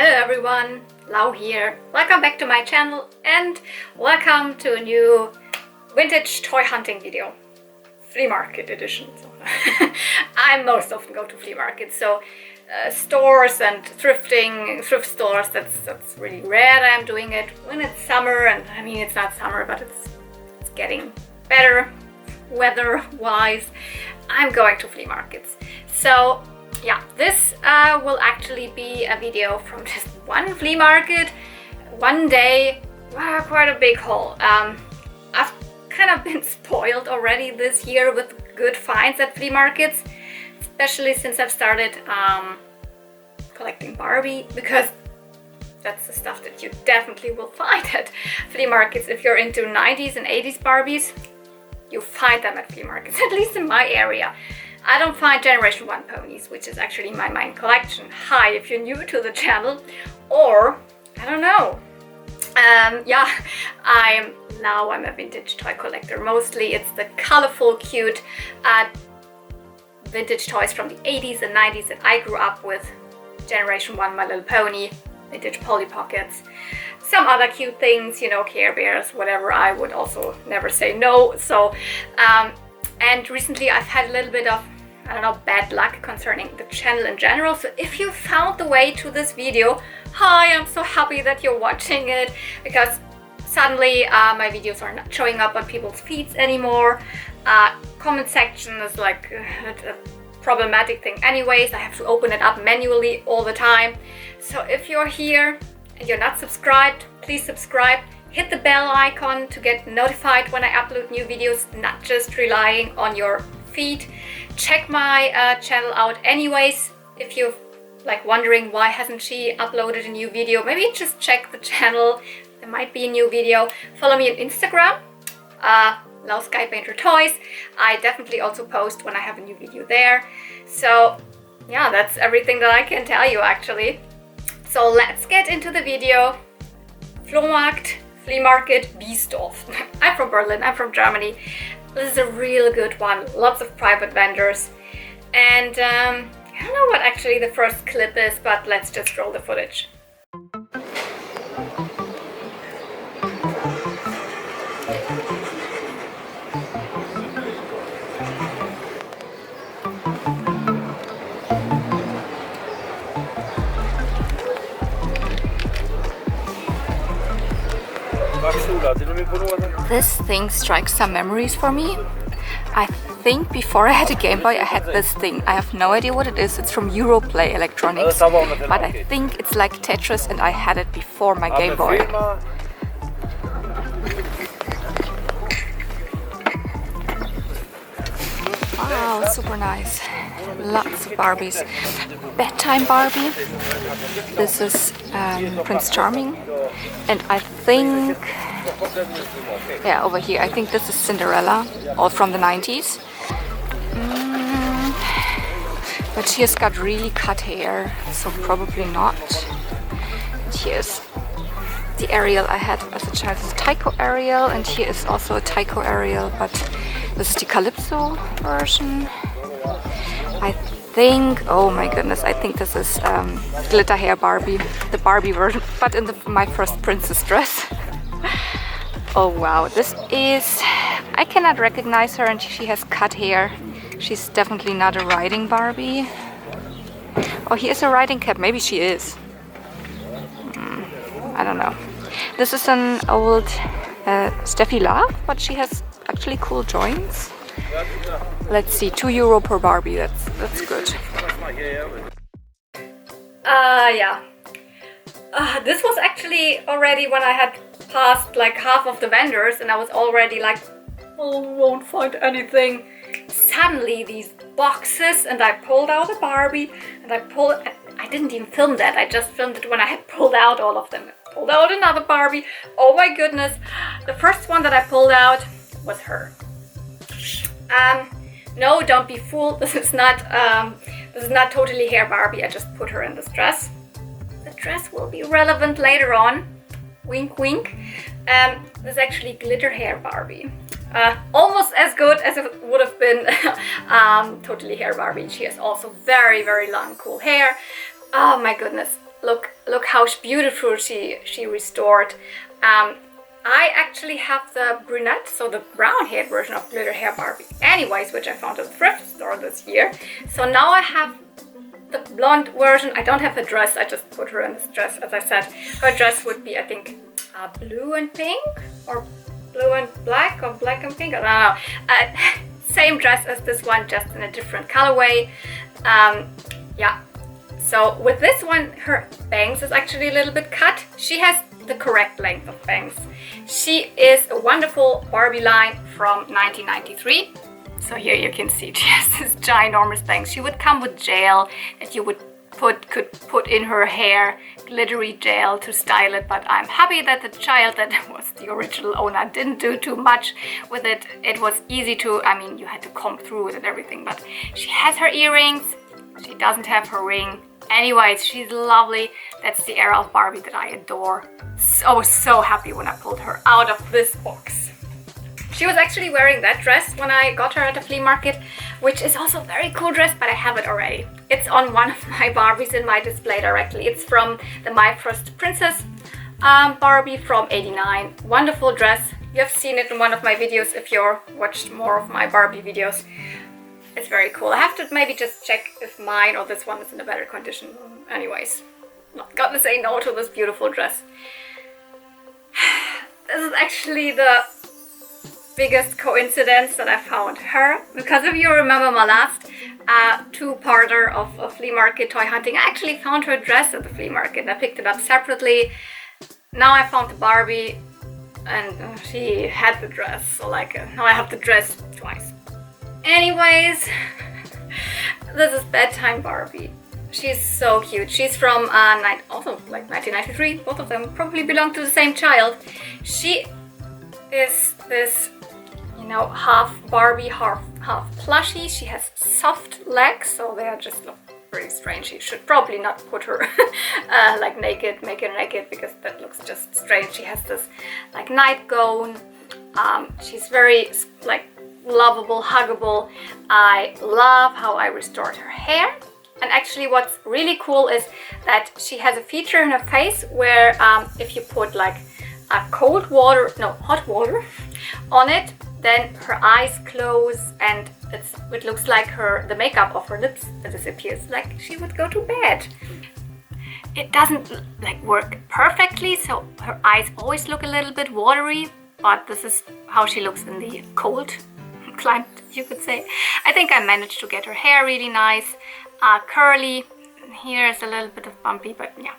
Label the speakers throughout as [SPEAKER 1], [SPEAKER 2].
[SPEAKER 1] Hello everyone, Lau here. Welcome back to my channel and welcome to a new vintage toy hunting video. Flea market edition. I most often go to flea markets, so stores and thrift stores, that's really rare that I'm doing it when it's summer, and I mean it's not summer but it's getting better weather wise. I'm going to flea markets. So yeah, this will actually be a video from just one flea market, one day, quite a big haul. I've kind of been spoiled already this year with good finds at flea markets, especially since I've started collecting Barbie, because that's the stuff that you definitely will find at flea markets. If you're into 90s and 80s Barbies, you find them at flea markets, at least in my area. I don't find Generation 1 ponies, which is actually my main collection. Hi, if you're new to the channel, or I don't know. Yeah, I'm a vintage toy collector. Mostly it's the colorful, cute vintage toys from the 80s and 90s that I grew up with. Generation 1, My Little Pony, vintage Polly Pockets, some other cute things, you know, Care Bears, whatever. I would also never say no. So and recently I've had a little bit of, I don't know, bad luck concerning the channel in general. So if you found the way to this video, hi, I'm so happy that you're watching it, because suddenly my videos are not showing up on people's feeds anymore. Comment section is like a problematic thing anyways. I have to open it up manually all the time. So if you're here and you're not subscribed, please subscribe. Hit the bell icon to get notified when I upload new videos, not just relying on your feed. Check my channel out anyways. If you're like wondering why hasn't she uploaded a new video, maybe just check the channel. There might be a new video. Follow me on Instagram, Lau Sky Painter Toys. I definitely also post when I have a new video there. So yeah, that's everything that I can tell you actually. So let's get into the video. Flohmarkt, flea market, Biesdorf. I'm from Berlin, I'm from Germany. This is a real good one. Lots of private vendors. And I don't know what actually the first clip is, but let's just roll the footage. This thing strikes some memories for me. I think before I had a Game Boy I had this thing. I have no idea what it is. It's from Europlay Electronics, but I think it's like Tetris, and I had it before my Game Boy. Wow, super nice. Lots of Barbies. Bedtime Barbie. This is Prince Charming, and I think, yeah, over here, I think this is Cinderella, all from the 90s. But she has got really cut hair, so probably not. And here's the Ariel I had as a child. This is Tycho Ariel, and here is also a Tycho Ariel, but this is the Calypso version. I think, oh my goodness, I think this is glitter hair Barbie, the Barbie version, but in my first princess dress. Oh wow, this is, I cannot recognize her, and she has cut hair. She's definitely not a riding Barbie. Oh, here's a riding cap, maybe she is. I don't know. This is an old Steffi Love, but she has actually cool joints. Let's see, €2 per Barbie, that's good. Yeah. This was actually already when I had passed like half of the vendors, and I was already like, oh, won't find anything. Suddenly these boxes, and I pulled out a Barbie, and I didn't even film that, I just filmed it when I had pulled out all of them. I pulled out another Barbie. Oh my goodness. The first one that I pulled out was her. No, don't be fooled. This is not totally hair Barbie. I just put her in this dress. The dress will be relevant later on. Wink, wink. This is actually glitter hair Barbie. Almost as good as it would have been totally hair Barbie. She has also very, very long, cool hair. Oh my goodness. look how beautiful she restored. I actually have the brunette, so the brown haired version of Glitter Hair Barbie anyways, which I found at the thrift store this year. So now I have the blonde version. I don't have a dress, I just put her in this dress. As I said, her dress would be, I think, blue and pink, or blue and black, or black and pink, I don't know. Same dress as this one, just in a different colorway. Yeah, so with this one, her bangs is actually a little bit cut. She has the correct length of bangs. She is a wonderful Barbie line from 1993. So here you can see she has this ginormous bangs. She would come with gel that you could put in her hair, glittery gel to style it, but I'm happy that the child that was the original owner didn't do too much with it. It was easy to, I mean, you had to comb through it and everything, but she has her earrings, she doesn't have her ring. Anyways, she's lovely. That's the era of Barbie that I adore. So happy when I pulled her out of this box. She was actually wearing that dress when I got her at the flea market, which is also a very cool dress, but I have it already. It's on one of my Barbies in my display directly. It's from the My First Princess Barbie from '89. Wonderful dress. You have seen it in one of my videos if you're watched more of my Barbie videos. It's very cool. I have to maybe just check if mine or this one is in a better condition. Anyways, not gonna say no to this beautiful dress. This is actually the biggest coincidence that I found her, because if you remember my last two-parter of flea market toy hunting, I actually found her dress at the flea market and I picked it up separately. Now I found the Barbie and she had the dress, so like now I have the dress twice. Anyways, this is Bedtime Barbie. She's so cute. She's from also like 1993. Both of them probably belong to the same child. She is this, you know, half Barbie, half plushie. She has soft legs, so they are just look pretty strange. You should probably not put her like naked, make her naked, because that looks just strange. She has this like nightgown. She's very like lovable, huggable. I love how I restored her hair. And actually what's really cool is that she has a feature in her face where if you put like hot water on it, then her eyes close and it looks like the makeup of her lips disappears, like she would go to bed. It doesn't like work perfectly, so her eyes always look a little bit watery, but this is how she looks in the cold climate, you could say. I think I managed to get her hair really nice, curly. Here is a little bit of bumpy, but yeah,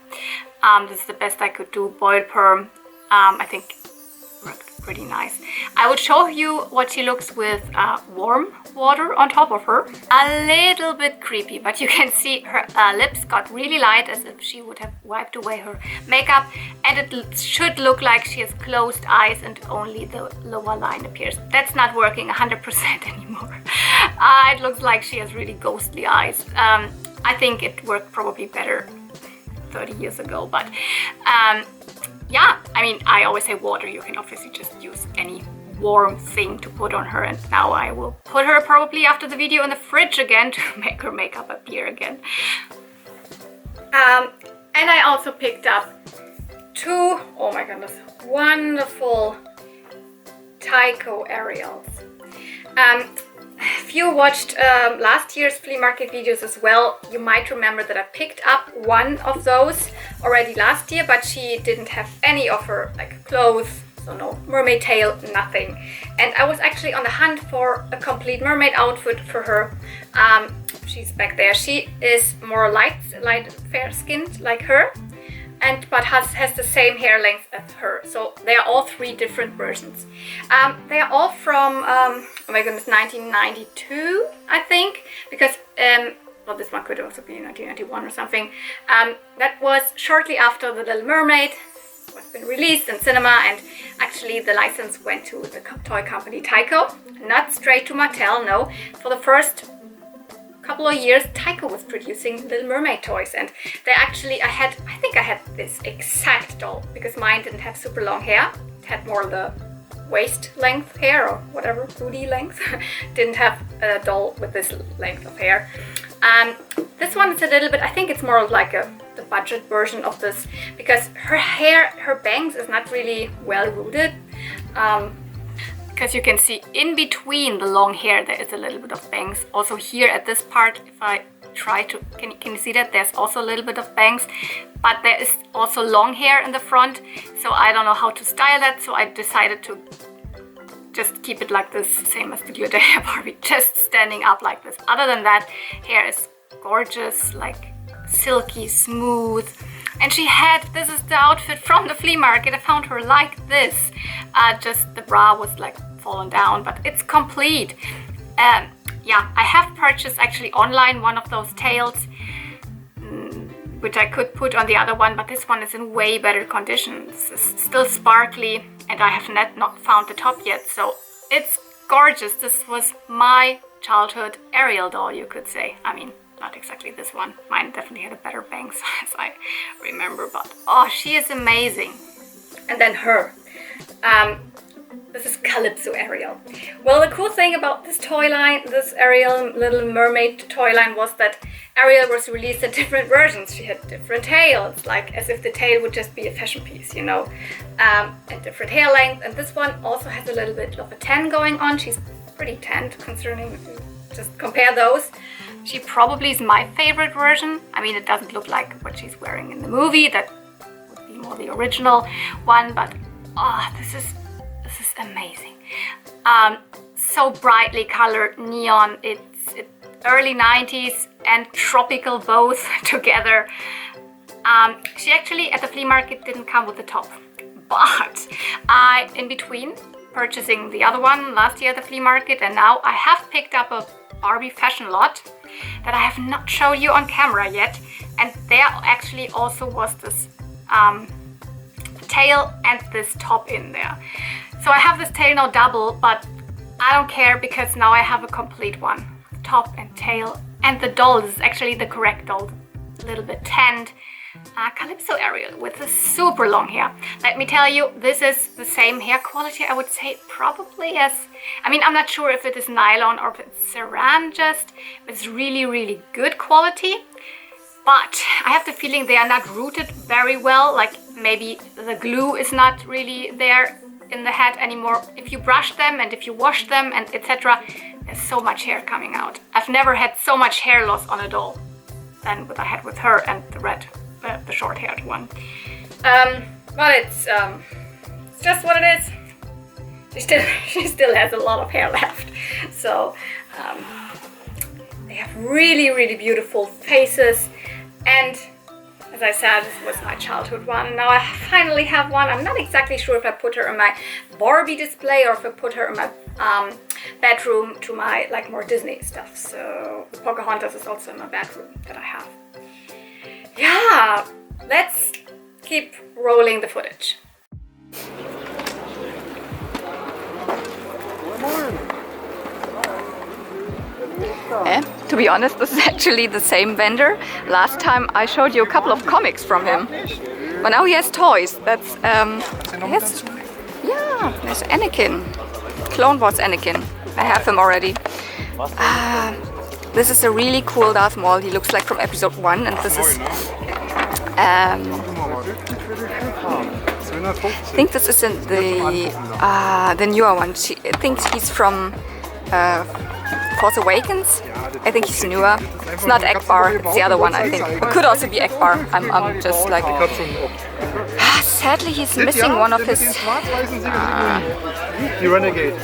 [SPEAKER 1] this is the best I could do. Boiled perm, I think worked pretty nice. I would show you what she looks with warm water on top of her. A little bit creepy, but you can see her lips got really light, as if she would have wiped away her makeup, and it should look like she has closed eyes and only the lower line appears. That's not working 100% anymore. It looks like she has really ghostly eyes. I think it worked probably better 30 years ago, but yeah, I mean, I always say water. You can obviously just use any warm thing to put on her, and now I will put her probably after the video in the fridge again to make her makeup appear again. And I also picked up two, oh my goodness, wonderful Tyco Ariels. If you watched last year's flea market videos as well, you might remember that I picked up one of those already last year, but she didn't have any of her like clothes, so no mermaid tail, nothing. And I was actually on the hunt for a complete mermaid outfit for her. She's back there. She is more light fair skinned like her, but has the same hair length as her. So they are all three different versions. They are all from, oh my goodness, 1992, I think, because, well, this one could also be 1991 or something. That was shortly after The Little Mermaid was been released in cinema, and actually the license went to the toy company Tyco, not straight to Mattel, no. For the first couple of years, Tyco was producing Little Mermaid toys, and they actually, I think I had this exact doll, because mine didn't have super long hair. It had more the waist length hair, or whatever, booty length. Didn't have a doll with this length of hair. This one is a little bit, I think it's more like a the budget version of this, because her bangs is not really well rooted. Because you can see in between the long hair there is a little bit of bangs. Also here at this part, if I try to, can you see that? There's also a little bit of bangs, but there is also long hair in the front, so I don't know how to style that, so I decided to just keep it like this, same as the glitter hair Barbie, just standing up like this. Other than that, hair is gorgeous, like silky smooth. And she had, this is the outfit from the flea market. I found her like this. Just the bra was like fallen down, but it's complete. Yeah, I have purchased actually online one of those tails, which I could put on the other one, but this one is in way better condition. It's still sparkly, and I have not found the top yet, so it's gorgeous. This was my childhood Ariel doll, you could say. I mean, not exactly this one. Mine definitely had a better bangs, as I remember, but oh, she is amazing. And then her. This is Calypso Ariel. Well, the cool thing about this toy line, this Ariel Little Mermaid toy line, was that Ariel was released in different versions. She had different tails, like as if the tail would just be a fashion piece, you know, and different hair length. And this one also has a little bit of a tan going on. She's pretty tanned, concerning if you just compare those. She probably is my favorite version. I mean, it doesn't look like what she's wearing in the movie. That would be more the original one, but oh, this is amazing. So brightly colored neon. It's early 90s and tropical both together. She actually at the flea market didn't come with the top, but I, in between purchasing the other one last year at the flea market, and now I have picked up a Barbie fashion lot that I have not showed you on camera yet, and there actually also was this tail and this top in there. So I have this tail now double, but I don't care because now I have a complete one. Top and tail, and the doll is actually the correct doll. A little bit tanned. Calypso Ariel with the super long hair. Let me tell you, this is the same hair quality, I would say, probably as, I mean, I'm not sure if it is nylon or if it's saran, just it's really, really good quality. But I have the feeling they are not rooted very well, like maybe the glue is not really there in the head anymore. If you brush them and if you wash them and etc., there's so much hair coming out. I've never had so much hair loss on a doll than what I had with her and the red, the short-haired one. But it's just what it is. She still has a lot of hair left. So they have really, really beautiful faces. And as I said, this was my childhood one. Now I finally have one. I'm not exactly sure if I put her in my Barbie display or if I put her in my bedroom to my like more Disney stuff. So Pocahontas is also in my bedroom that I have. Yeah, let's keep rolling the footage. To be honest, this is actually the same vendor. Last time I showed you a couple of comics from him, but now he has toys. That's yes, yeah, there's Anakin, Clone Wars Anakin. I have him already. This is a really cool Darth Maul. He looks like from episode 1, and this is I think this is in the newer one. I think he's from Force Awakens. I think he's newer. It's not Akbar, it's the other one, I think. It could also be Akbar. I'm just like... Sadly, he's missing one of his...
[SPEAKER 2] The Renegade.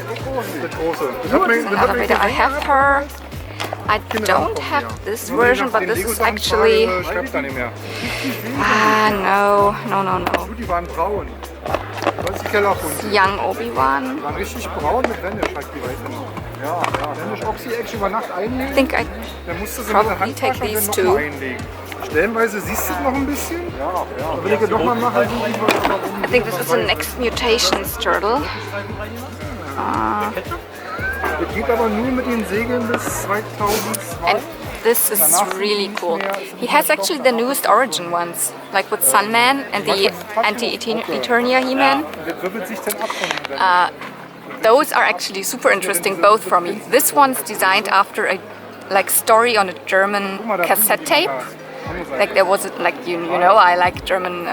[SPEAKER 1] I have her. I don't have this version, but this is actually... no. Young Obi-Wan. I think I probably take these two.
[SPEAKER 2] Stellenweise siehst du es noch ein bisschen. Wenn ich noch mal mache,
[SPEAKER 1] I think this is the next Mutations turtle.
[SPEAKER 2] Geht aber nur mit den Segeln bis 2002.
[SPEAKER 1] And this is really cool. He has actually the newest Origin ones, like with Sun-Man and the Eternia He-Man. Those are actually super interesting, both for me. This one's designed after a like story on a German cassette tape. Like there was like you know I like German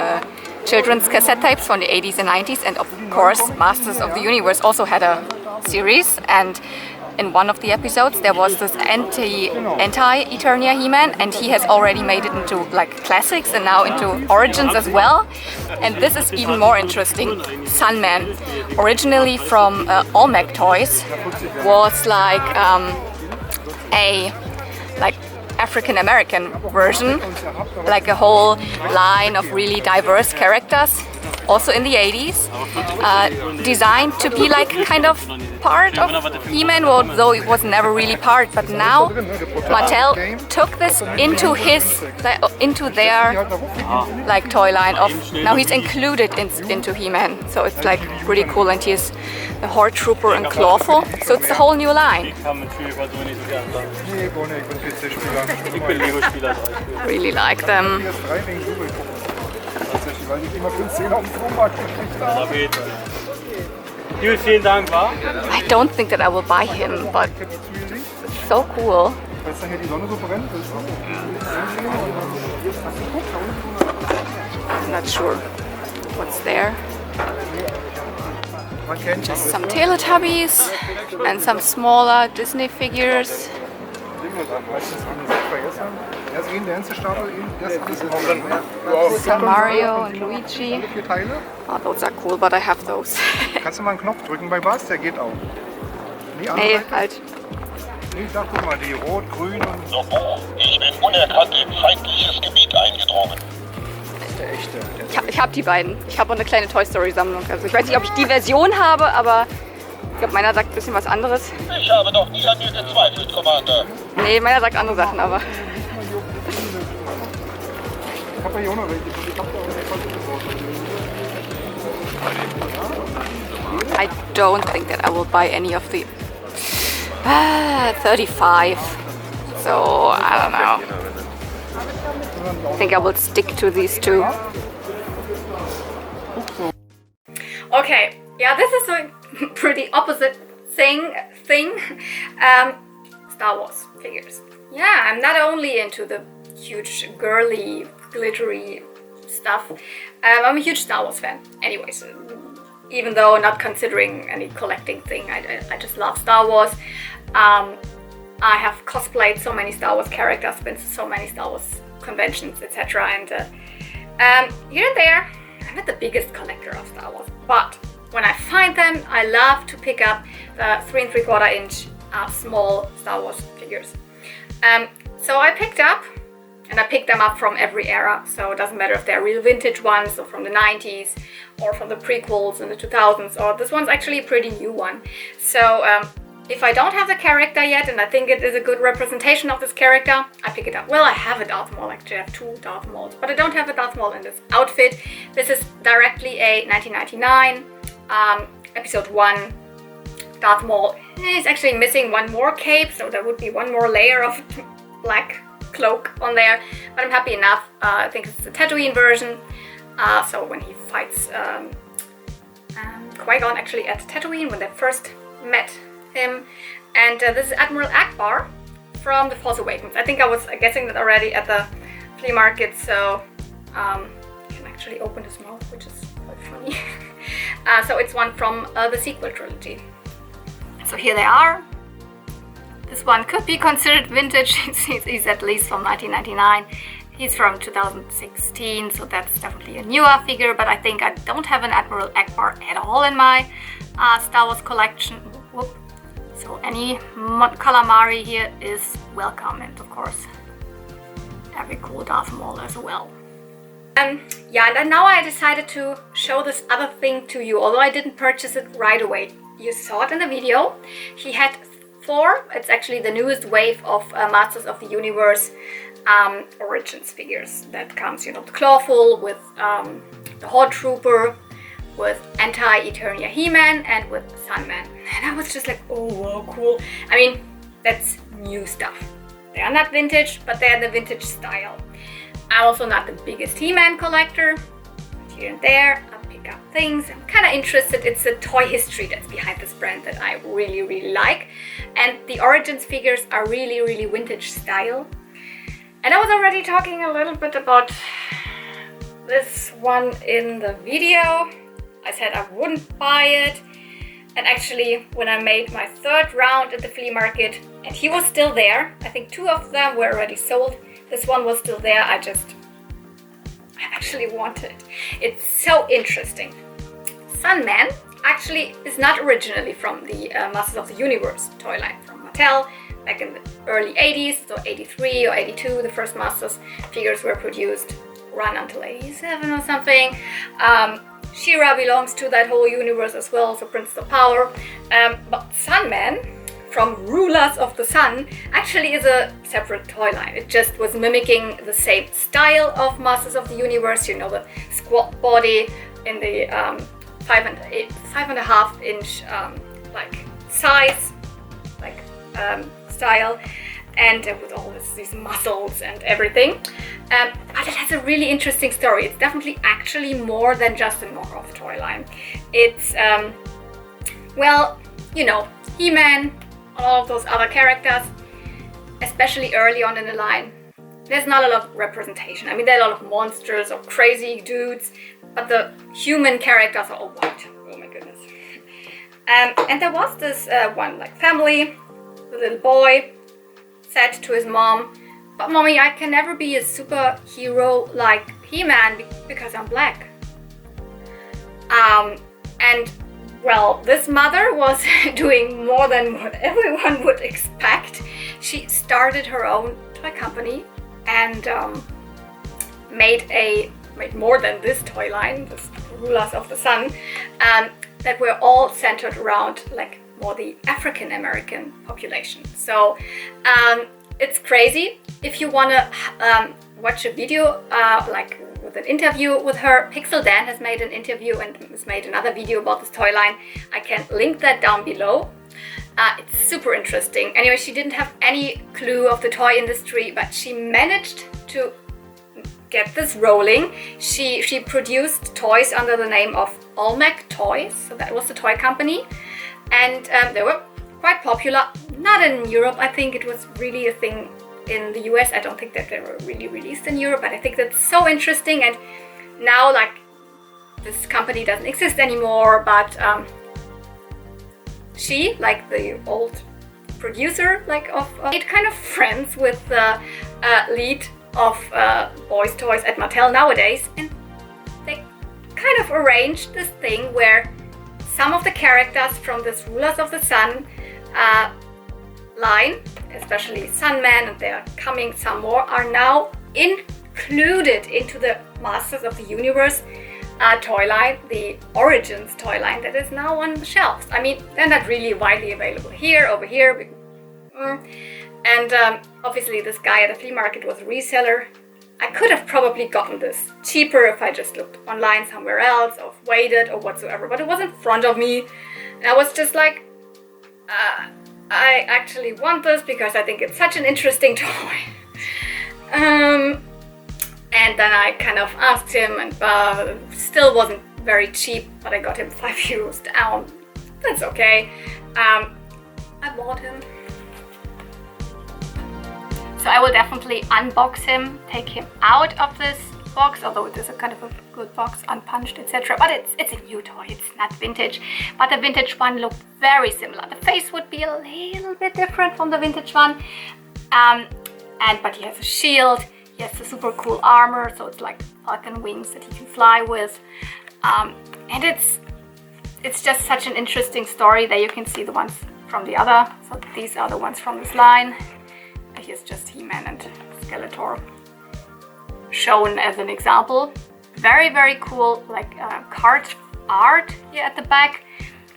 [SPEAKER 1] children's cassette tapes from the 80s and 90s, and of course Masters of the Universe also had a series, and in one of the episodes there was this anti-Eternia He-Man, and he has already made it into like classics and now into Origins as well. And this is even more interesting. Sun-Man, originally from Olmec Toys, was like a African American version, like a whole line of really diverse characters, also in the 80s, designed to be like kind of part of He-Man, though it was never really part. But now Mattel took this into their like toy line of, now he's included into He-Man, so it's like really cool, and he's the Horde Trooper and Clawful, so it's the whole new line. Really like them. I don't think that I will buy him, but it's so cool. I'm not sure what's there. Just some Teletubbies and some smaller Disney figures. Some Mario and Luigi. Oh, those are cool, but I have those.
[SPEAKER 2] Kannst du mal einen Knopf drücken bei Bas? Der geht auch.
[SPEAKER 1] Nee, halt.
[SPEAKER 2] Nee, da guck mal, die rot, grün und...
[SPEAKER 3] So, ich bin unerkannt in feindliches Gebiet eingedrungen.
[SPEAKER 2] Der echte.
[SPEAKER 1] Ich habe die beiden. Ich habe auch eine kleine Toy Story Sammlung. Also ich weiß nicht, ob ich die Version habe, aber ich glaube, meiner sagt ein bisschen was anderes.
[SPEAKER 3] Ich habe doch nie an dir gezweifelt, Commander.
[SPEAKER 1] Nee, meiner sagt andere Sachen, aber...
[SPEAKER 2] Ich habe ja auch noch welche. Ich habe da auch
[SPEAKER 1] I don't think that I will buy any of the 35. So I don't know. I think I will stick to these two. Okay, yeah, this is a pretty opposite thing. Star Wars figures. Yeah, I'm not only into the huge girly, glittery stuff. I'm a huge Star Wars fan. Anyways, even though not considering any collecting thing, I just love Star Wars. I have cosplayed so many Star Wars characters, been to so many Star Wars conventions, etc. And here and there, I'm not the biggest collector of Star Wars, but when I find them, I love to pick up the 3 3/4 inch small Star Wars figures. So I picked them up from every era, so it doesn't matter if they're real vintage ones or from the 90s or from the prequels in the 2000s, or this one's actually a pretty new one. So if I don't have the character yet and I think it is a good representation of this character, I pick it up. Well, I have a Darth Maul, actually I have 2 Darth Mauls, but I don't have a Darth Maul in this outfit. This is directly a 1999 episode 1 Darth Maul. He's actually missing one more cape, so there would be one more layer of black cloak on there, but I'm happy enough. I think it's the Tatooine version. So when he fights Qui-Gon actually at Tatooine when they first met him. And this is Admiral Akbar from The Force Awakens. I think I was guessing that already at the flea market, so you can actually open his mouth, which is quite funny. So it's one from the sequel trilogy. So here they are. This one could be considered vintage. He's at least from 1999. He's from 2016, so that's definitely a newer figure, but I think I don't have an Admiral Akbar at all in my Star Wars collection. Whoop. So any calamari here is welcome, and of course every cool Darth Maul as well. Yeah, and then now I decided to show this other thing to you, although I didn't purchase it right away. You saw it in the video. He had 4, it's actually the newest wave of Masters of the Universe Origins figures. That comes, you know, the Clawful with the Horde Trooper, with anti-Eternia He-Man, and with Sun-Man. And I was just like, oh wow, cool. I mean, that's new stuff. They are not vintage, but they are the vintage style. I'm also not the biggest He-Man collector, but here and there I pick up things. I'm kind of interested. It's the toy history that's behind this brand that I really, really like. And the Origins figures are really, really vintage style. And I was already talking a little bit about this one in the video. I said I wouldn't buy it. And actually, when I made my third round at the flea market, and he was still there, I think 2 of them were already sold. This one was still there. I actually wanted it. It's so interesting. Sun-Man actually is not originally from the Masters of the Universe toy line from Mattel. Back in the early 80s, so 83 or 82, the first Masters figures were produced, run until 87 or something. She-Ra belongs to that whole universe as well, so Princess of Power. But Sun-Man, from Rulers of the Sun, actually is a separate toy line. It just was mimicking the same style of Masters of the Universe, you know, the squat body in the 5.5 inch like size, like style, and with all these muscles and everything. But it has a really interesting story. It's definitely actually more than just a knockoff toy line. It's, well, you know, He-Man, all of those other characters, especially early on in the line, there's not a lot of representation. I mean, there are a lot of monsters or crazy dudes, but the human characters are all white. Oh my goodness. And there was this one like family, the little boy said to his mom, "But mommy, I can never be a superhero like He-Man because I'm black." And well, this mother was doing more than what everyone would expect. She started her own toy company and made more than this toy line, this Rulers of the Sun, that were all centered around like more the African American population. So it's crazy. If you want to watch a video like with an interview with her, Pixel Dan has made an interview and has made another video about this toy line. I can link that down below. It's super interesting. Anyway, she didn't have any clue of the toy industry, but she managed to get this rolling. She produced toys under the name of Olmec Toys, so that was the toy company, and they were quite popular. Not in Europe. I think it was really a thing in the US. I don't think that they were really released in Europe, but I think that's so interesting. And now, like, this company doesn't exist anymore, but she, like the old producer, like of made kind of friends with the lead of boys' toys at Mattel nowadays, and they kind of arranged this thing where some of the characters from this Rulers of the Sun line, especially Sun-Man, and there are coming some more, are now included into the Masters of the Universe toy line, the Origins toy line that is now on the shelves. I mean, they're not really widely available here, over here, and obviously this guy at the flea market was a reseller. I could have probably gotten this cheaper if I just looked online somewhere else or waited or whatsoever, but it was in front of me, and I was just like, I actually want this because I think it's such an interesting toy. And then I kind of asked him, and still wasn't very cheap, but I got him 5 euros down. That's okay. I bought him. So I will definitely unbox him, take him out of this box, although it is a kind of a good box, unpunched, etc. But it's a new toy, it's not vintage. But the vintage one looked very similar. The face would be a little bit different from the vintage one. But he has a shield, he has a super cool armor, so it's like falcon wings that he can fly with. And it's just such an interesting story. There you can see the ones from the other. So these are the ones from this line. Here's just He-Man and Skeletor shown as an example. Very, very cool, like card art here at the back.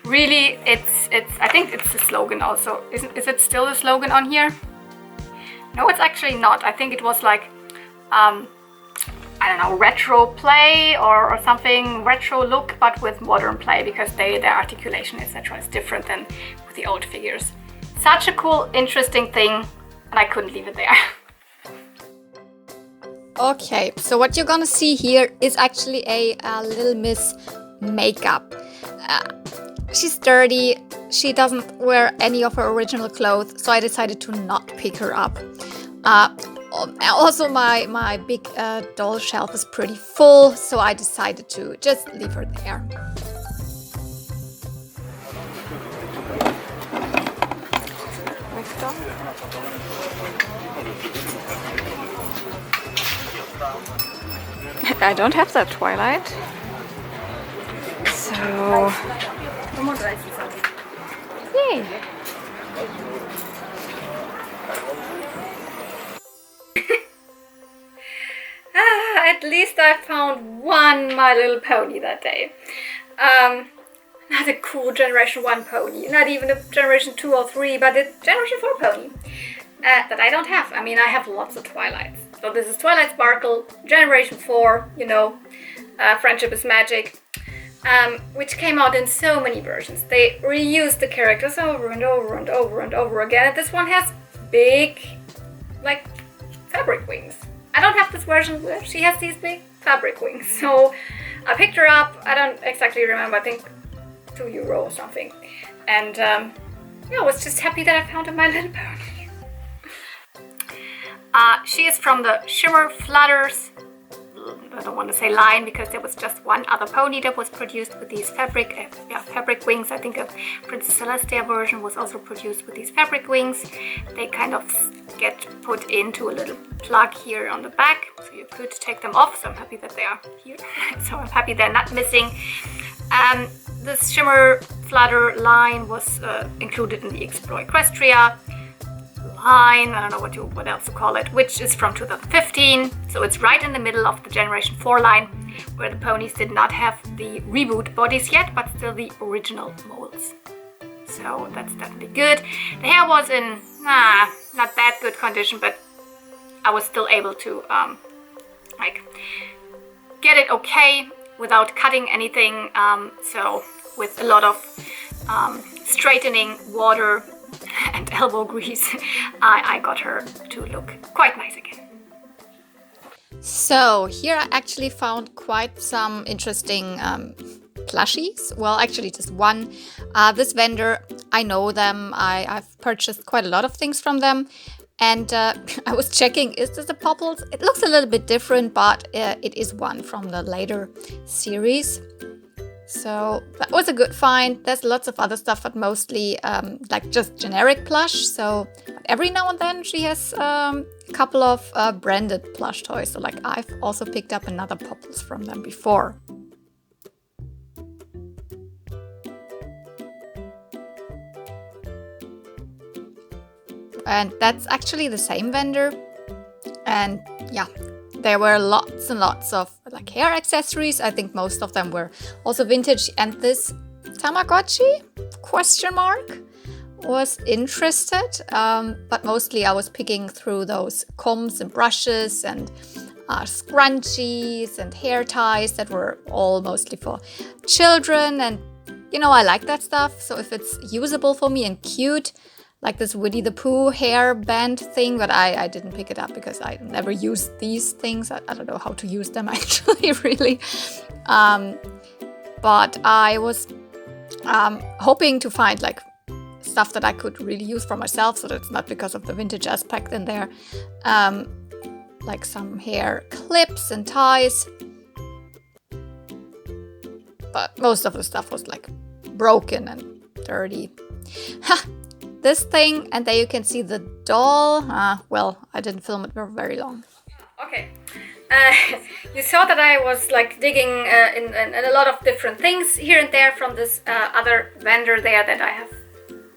[SPEAKER 1] Really, it's I think it's the slogan also. Is it still the slogan on here? No, it's actually not. I think it was like, I don't know, retro play or something, retro look, but with modern play, because their articulation, etc. is different than with the old figures. Such a cool, interesting thing. And I couldn't leave it there. Okay, so what you're gonna see here is actually a little Miss makeup. She's dirty, she doesn't wear any of her original clothes, so I decided to not pick her up.
[SPEAKER 4] Also, my big doll shelf is pretty full, so I decided to just leave her there. I don't have that Twilight. So... Yay!
[SPEAKER 1] At least I found one My Little Pony that day. Not a cool Generation 1 pony, not even a Generation 2 or 3, but a Generation 4 pony that I don't have. I mean, I have lots of Twilights. So this is Twilight Sparkle, Generation 4, you know, Friendship is Magic, which came out in so many versions. They reused the characters over and over and over and over again, and this one has big, like, fabric wings. I don't have this version where she has these big fabric wings, so I picked her up. I don't exactly remember, I think €2 or something, and yeah, I was just happy that I found a My Little Pony. She is from the Shimmer Flutters, I don't want to say line because there was just one other pony that was produced with these fabric wings. I think a Princess Celestia version was also produced with these fabric wings. They kind of get put into a little plug here on the back, so you could take them off. So I'm happy that they are here. So I'm happy they're not missing. This Shimmer Flutter line was included in the Explore Equestria line, I don't know what else to call it, which is from 2015. So it's right in the middle of the Generation 4 line, where the ponies did not have the reboot bodies yet, but still the original molds. So that's definitely good. The hair was in not that good condition, but I was still able to like get it okay without cutting anything. So with a lot of straightening, water and elbow grease, I got her to look quite nice again.
[SPEAKER 4] So here I actually found quite some interesting plushies. Well, actually just one. This vendor, I know them. I've purchased quite a lot of things from them. And I was checking, is this a Popples? It looks a little bit different, but it is one from the later series. So that was a good find. There's lots of other stuff, but mostly like just generic plush. So every now and then she has a couple of branded plush toys. So like I've also picked up another Popples from them before. And that's actually the same vendor. And yeah, there were lots and lots of like hair accessories. I think most of them were also vintage. And this Tamagotchi, question mark, was interested. But mostly I was picking through those combs and brushes and scrunchies and hair ties that were all mostly for children. And, you know, I like that stuff. So if it's usable for me and cute, like this Winnie the Pooh hair band thing, but I didn't pick it up because I never used these things. I don't know how to use them actually, really. But I was hoping to find like stuff that I could really use for myself, so that's not because of the vintage aspect in there. Like some hair clips and ties. But most of the stuff was like broken and dirty. Ha! This thing, and there you can see the doll. Well, I didn't film it for very long.
[SPEAKER 1] Okay, you saw that I was like digging in a lot of different things here and there from this other vendor there that I have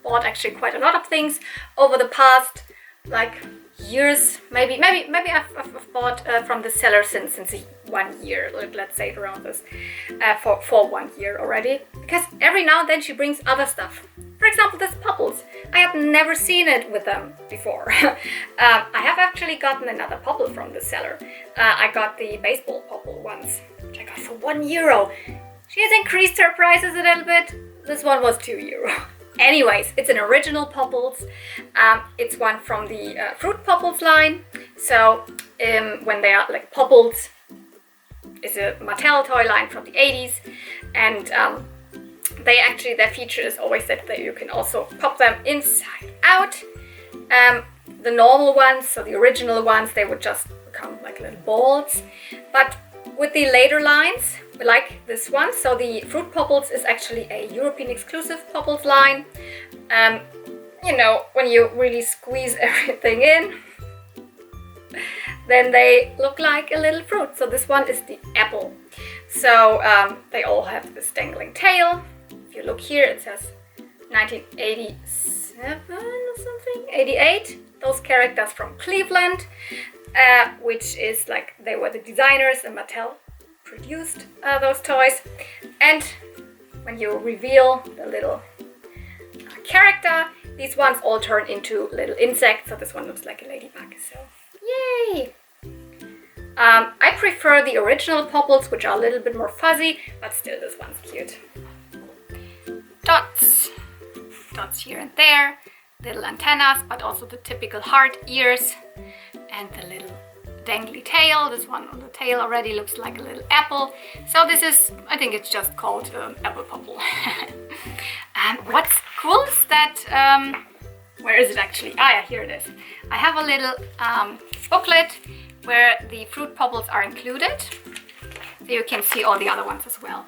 [SPEAKER 1] bought actually quite a lot of things over the past like years. Maybe I've bought from the seller since 1 year. Let's say around this for 1 year already. Because every now and then she brings other stuff. For example, this Popples. I have never seen it with them before. I have actually gotten another Popple from the seller. I got the baseball Popple once, which I got for €1. She has increased her prices a little bit. This one was €2. Anyways, it's an original Popples. It's one from the Fruit Popples line. So when they are like Popples, is a Mattel toy line from the 80s, and their feature is always that you can also pop them inside out. the normal ones, so the original ones, they would just become like little balls. But with the later lines, like this one, so the Fruit Popples is actually a European exclusive Popples line. You know, when you really squeeze everything in, then they look like a little fruit. So this one is the apple. So they all have this dangling tail. If you look here, it says 1987 or something, 88. Those characters from Cleveland, which is like, they were the designers and Mattel produced those toys. And when you reveal the little character, these ones all turn into little insects. So this one looks like a ladybug, so yay! I prefer the original Popples, which are a little bit more fuzzy, but still this one's cute. Dots here and there, little antennas, but also the typical heart ears and the little dangly tail. This one on the tail already looks like a little apple. So this is, I think it's just called apple popple. And what's cool is that, where is it actually? Ah yeah, here it is. I have a little booklet where the Fruit Popples are included. So you can see all the other ones as well.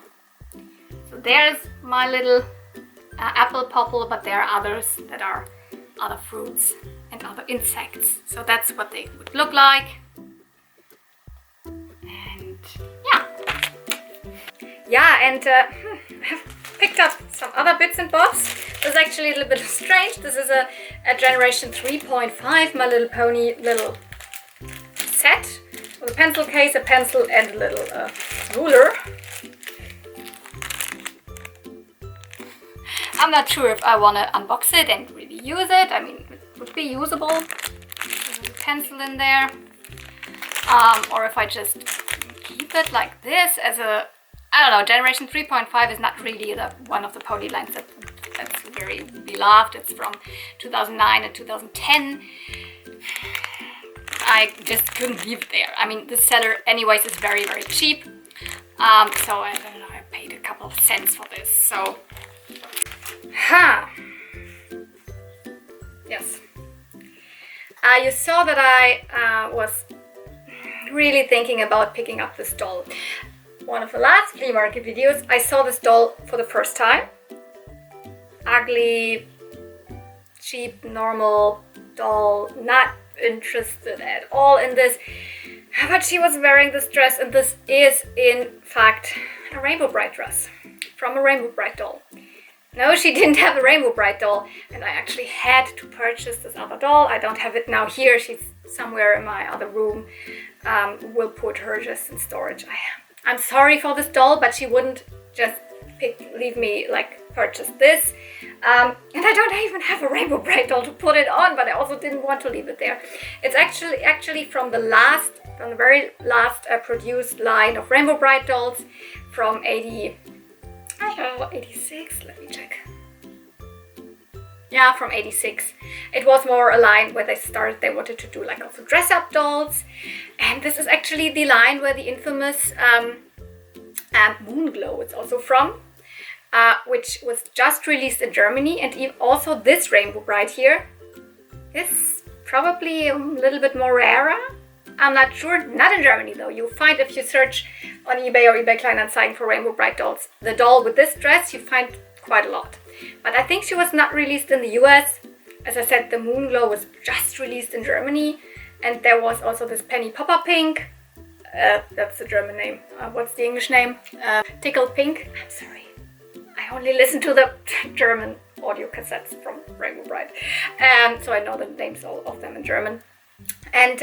[SPEAKER 1] So there's my little apple popple, but there are others that are other fruits and other insects. So that's what they would look like. And yeah, and I've picked up some other bits and bobs. This is actually a little bit strange. This is a generation 3.5 My Little Pony little set with a pencil case, a pencil, and a little ruler. I'm not sure if I want to unbox it and really use it. I mean, it would be usable. There's a pencil in there. Or if I just keep it like this as a, I don't know, generation 3.5 is not really one of the pony lines that's very beloved. It's from 2009 and 2010. I just couldn't leave it there. I mean, the seller anyways is very, very cheap. So I don't know, I paid a couple of cents for this, so. Yes. You saw that I was really thinking about picking up this doll. One of the last flea market videos, I saw this doll for the first time. Ugly, cheap, normal doll, not interested at all in this. But she was wearing this dress, and this is in fact a Rainbow Brite dress from a Rainbow Brite doll. No, she didn't have a Rainbow Brite doll, and I actually had to purchase this other doll. I don't have it now here. She's somewhere in my other room. We'll put her just in storage. I'm sorry for this doll, but she wouldn't just leave me like purchase this. And I don't even have a Rainbow Brite doll to put it on, but I also didn't want to leave it there. It's actually from the very last produced line of Rainbow Brite dolls from 86, let me check. Yeah, from 86. It was more a line where they wanted to do like also dress up dolls. And this is actually the line where the infamous Moon Glow is also from, which was just released in Germany. And also this Rainbow Brite here is probably a little bit more rarer. I'm not sure, not in Germany though. You'll find if you search on eBay or eBay Kleinanzeigen for Rainbow Brite dolls, the doll with this dress, you find quite a lot. But I think she was not released in the US. As I said, the Moon Glow was just released in Germany. And there was also this Penny Popper Pink. That's the German name. What's the English name? Tickle Pink. I'm sorry. I only listen to the German audio cassettes from Rainbow Brite. So I know the names of them in German. And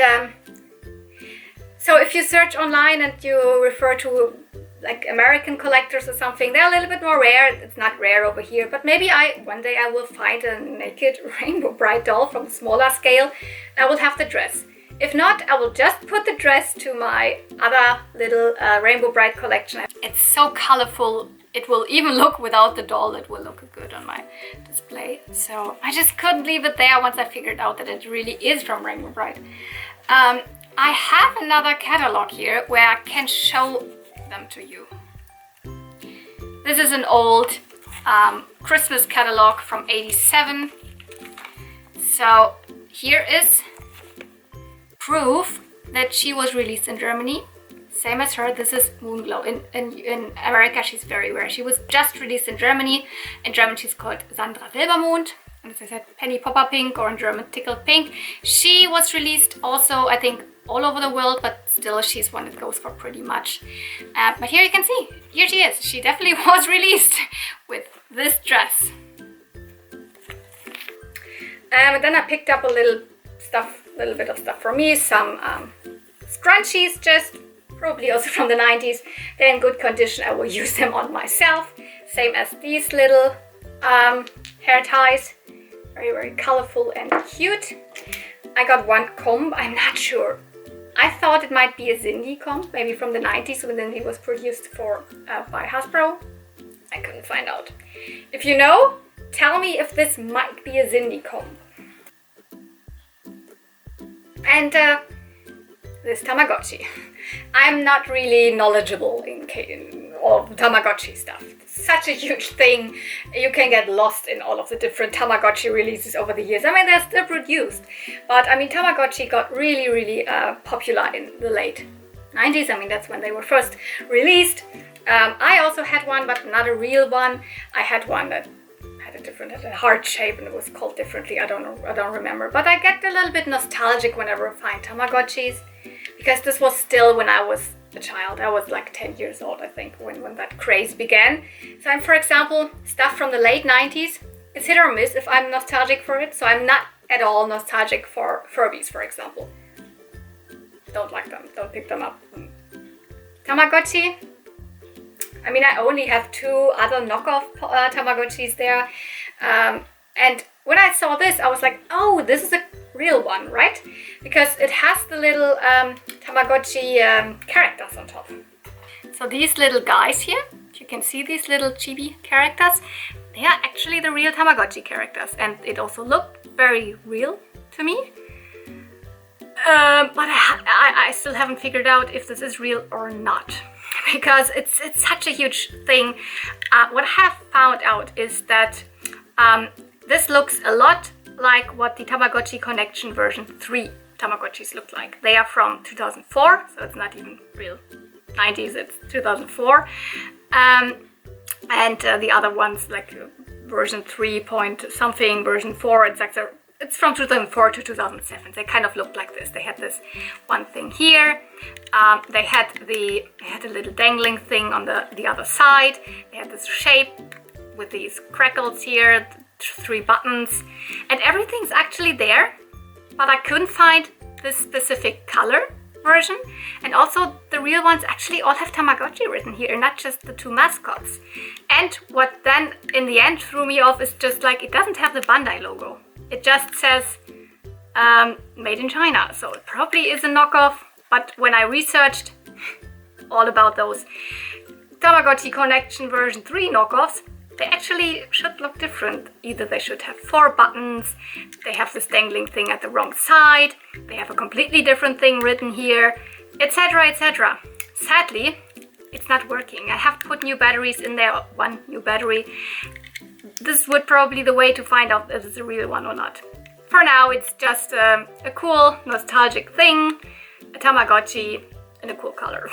[SPEAKER 1] so if you search online and you refer to like American collectors or something, they're a little bit more rare. It's not rare over here, but maybe one day I will find a naked Rainbow Brite doll from a smaller scale. I will have the dress. If not, I will just put the dress to my other little Rainbow Brite collection. It's so colorful. It will even look without the doll, it will look good on my display. So I just couldn't leave it there once I figured out that it really is from Rainbow Brite. I have another catalog here where I can show them to you. This is an old Christmas catalog from '87. So here is proof that she was released in Germany. Same as her, this is Moonglow. In America, she's very rare. She was just released in Germany. In German, she's called Sandra Silbermond. And as I said, Penny Popper Pink, or in German, Tickled Pink. She was released also, I think, all over the world, but still she's one that goes for pretty much. But here you can see, here she is. She definitely was released with this dress. And then I picked up a little bit of stuff for me, some scrunchies, just probably also from the 90s. They're in good condition, I will use them on myself. Same as these little hair ties, very, very colorful and cute. I got one comb, I'm not sure. I thought it might be a Cindy comb, maybe from the 90s when Cindy was produced for by Hasbro. I couldn't find out. If you know, tell me if this might be a Cindy comb. And this Tamagotchi. I'm not really knowledgeable in all of Tamagotchi stuff. It's such a huge thing. You can get lost in all of the different Tamagotchi releases over the years. I mean, they're still produced. But I mean, Tamagotchi got really, really popular in the late 90s. I mean, that's when they were first released. I also had one, but not a real one. I had one that had a heart shape, and it was called differently. I don't remember. But I get a little bit nostalgic whenever I find Tamagotchis, because this was still when I was a child. I was like 10 years old, I think, when that craze began. So I'm, for example, stuff from the late 90s. It's hit or miss if I'm nostalgic for it. So I'm not at all nostalgic for Furbies, for example. Don't like them. Don't pick them up. Tamagotchi. I mean, I only have 2 other knockoff Tamagotchis there. And when I saw this, I was like, oh, this is a real one, right? Because it has the little Tamagotchi characters on top. So these little guys here, you can see these little chibi characters, they are actually the real Tamagotchi characters. And it also looked very real to me. But I still haven't figured out if this is real or not, because it's such a huge thing. What I have found out is that this looks a lot like what the Tamagotchi Connection version 3 Tamagotchis look like. They are from 2004, so it's not even real 90s, it's 2004. And the other ones, like version 3 point something, version 4, it's from 2004 to 2007. They kind of looked like this. They had this one thing here. They had a little dangling thing on the other side. They had this shape with these crackles here, 3 buttons, and everything's actually there. But I couldn't find this specific color version. And also the real ones actually all have Tamagotchi written here, not just the 2 mascots. And what then in the end threw me off is just like it doesn't have the Bandai logo. It just says made in China, so it probably is a knockoff. But when I researched all about those Tamagotchi Connection version 3 knockoffs, they actually should look different. Either they should have 4 buttons, they have this dangling thing at the wrong side, they have a completely different thing written here, etc, etc. Sadly, it's not working. I have put new batteries in there, 1 new battery. This would probably be the way to find out if it's a real one or not. For now, it's just a cool, nostalgic thing, a Tamagotchi in a cool color.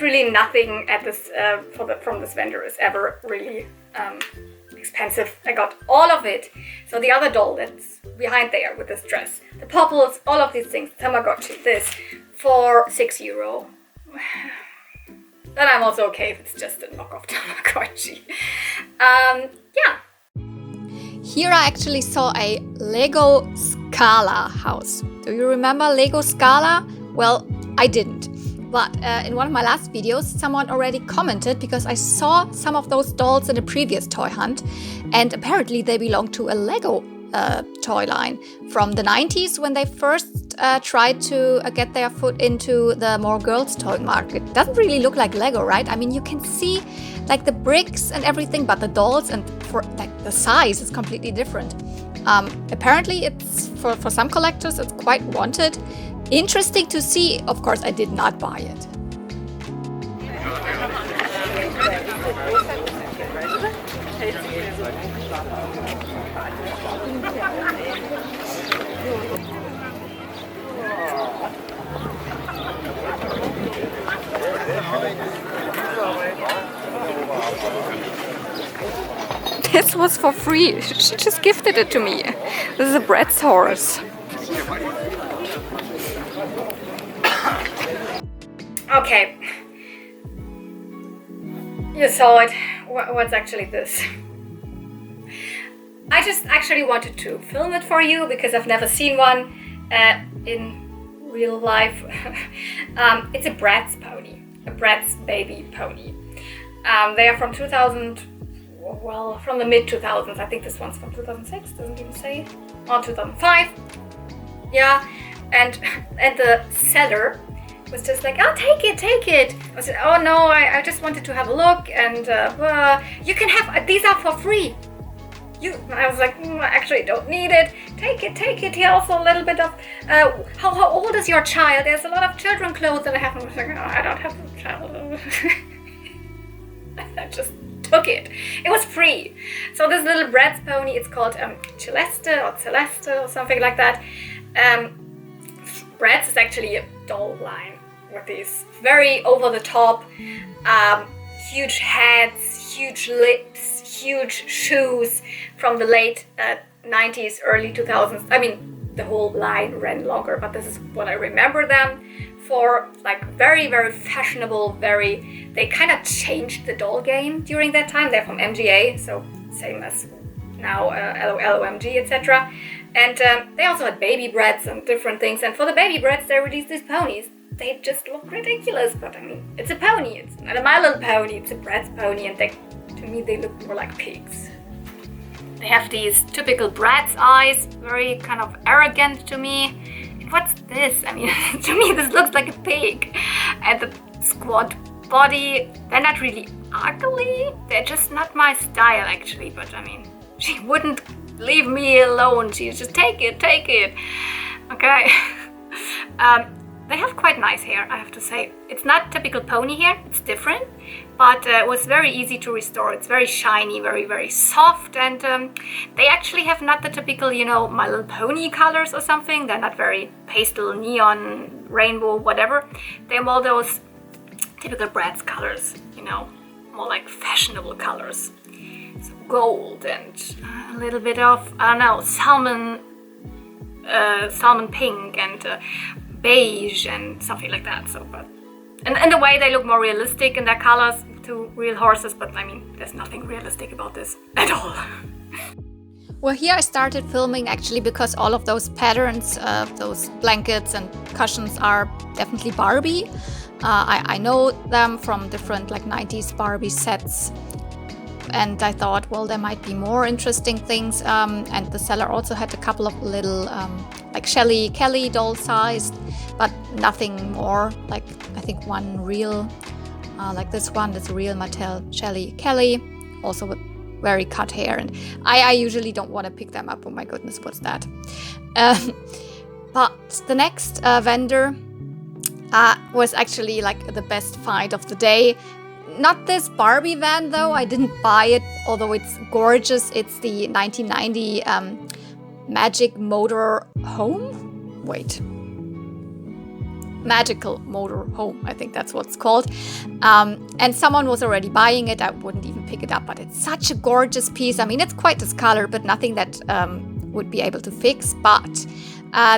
[SPEAKER 1] Really nothing at this from this vendor is ever really expensive. I got all of it. So the other doll that's behind there with this dress, the Popples, all of these things, Tamagotchi, this, for €6. Then I'm also okay if it's just a knockoff Tamagotchi. Yeah.
[SPEAKER 4] Here I actually saw a Lego Scala house. Do you remember Lego Scala? Well, I didn't. But in one of my last videos, someone already commented because I saw some of those dolls in a previous toy hunt, and apparently they belong to a Lego toy line from the 90s when they first tried to get their foot into the more girls' toy market. Doesn't really look like Lego, right? I mean, you can see like the bricks and everything, but the dolls and for like the size is completely different. Apparently, it's for some collectors, it's quite wanted. Interesting to see. Of course, I did not buy it.
[SPEAKER 1] This was for free. She just gifted it to me. This is a Brett's horse. Okay. You saw it. What's actually this? I just actually wanted to film it for you because I've never seen one in real life. It's a Bratz pony, a Bratz baby pony. They are from 2000, well, from the mid 2000s. I think this one's from 2006, doesn't even say. Or 2005. Yeah, and the seller was just like, oh, take it. I said, oh no, I just wanted to have a look, and you can have, these are for free. I was like, I actually don't need it. Take it. Here also a little bit of, how old is your child? There's a lot of children clothes that I have. I was like, oh, I don't have a child. I just took it. It was free. So this little Bratz pony, it's called Celeste or something like that. Bratz is actually a doll line with these very over-the-top, huge heads, huge lips, huge shoes from the late 90s, early 2000s. I mean, the whole line ran longer, but this is what I remember them for. Like very, very fashionable, they kind of changed the doll game during that time. They're from MGA, so same as now LOMG, etc. And they also had baby Bratz and different things. And for the baby Bratz, they released these ponies. They just look ridiculous, but I mean, it's a pony. It's not a My Little Pony, it's a Bratz pony, and to me they look more like pigs. They have these typical Bratz eyes, very kind of arrogant to me. And what's this? I mean, to me this looks like a pig. And the squat body, they're not really ugly. They're just not my style actually, but I mean, she wouldn't leave me alone. She just take it. Okay. They have quite nice hair, I have to say. It's not typical pony hair, it's different, but it was very easy to restore. It's very shiny, very, very soft, and they actually have not the typical, My Little Pony colors or something. They're not very pastel, neon, rainbow, whatever. They're more those typical Bratz colors, more like fashionable colors. So gold and a little bit of, I don't know, salmon pink and beige and something like that. So, but and the way they look more realistic in their colors to real horses, but I mean, there's nothing realistic about this at all.
[SPEAKER 4] Well, here I started filming actually because all of those patterns, those blankets and cushions are definitely Barbie. I know them from different 90s Barbie sets. And I thought, well, there might be more interesting things. And the seller also had a couple of little, Shelly Kelly doll sized, but nothing more. I think one real, like this one, this real Mattel Shelly Kelly, also with very cut hair. And I usually don't want to pick them up. Oh my goodness, what's that? But the next vendor was actually the best find of the day. Not this Barbie van though, I didn't buy it, although it's gorgeous. It's the 1990 Magic Motor Home? Wait. Magical Motor Home, I think that's what it's called. And someone was already buying it. I wouldn't even pick it up, but it's such a gorgeous piece. I mean, it's quite discolored, but nothing that would be able to fix. But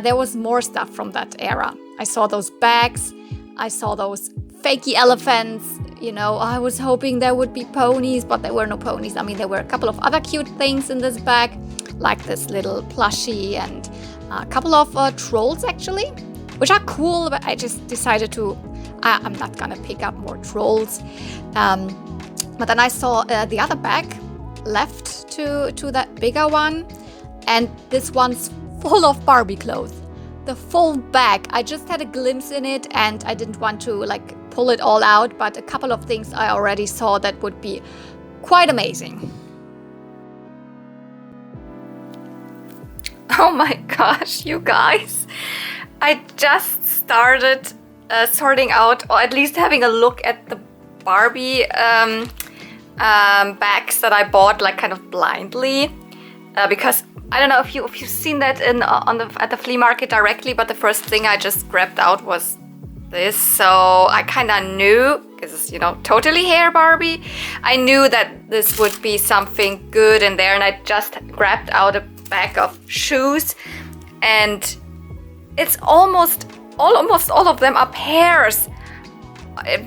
[SPEAKER 4] there was more stuff from that era. I saw those bags. I saw those fakey elephants. I was hoping there would be ponies, but there were no ponies. I mean, there were a couple of other cute things in this bag, like this little plushie and a couple of trolls actually, which are cool, but I just decided I'm not gonna pick up more trolls. But then I saw the other bag left to that bigger one, and this one's full of Barbie clothes. The full bag. I just had a glimpse in it and I didn't want to pull it all out, but a couple of things I already saw that would be quite amazing. Oh my gosh, you guys. I just started sorting out, or at least having a look at the Barbie bags that I bought kind of blindly because I don't know if you've seen that at the flea market directly, but the first thing I just grabbed out was this. So I kind of knew, because it's, you know, totally hair Barbie. I knew that this would be something good in there, and I just grabbed out a bag of shoes, and it's almost all of them are pairs.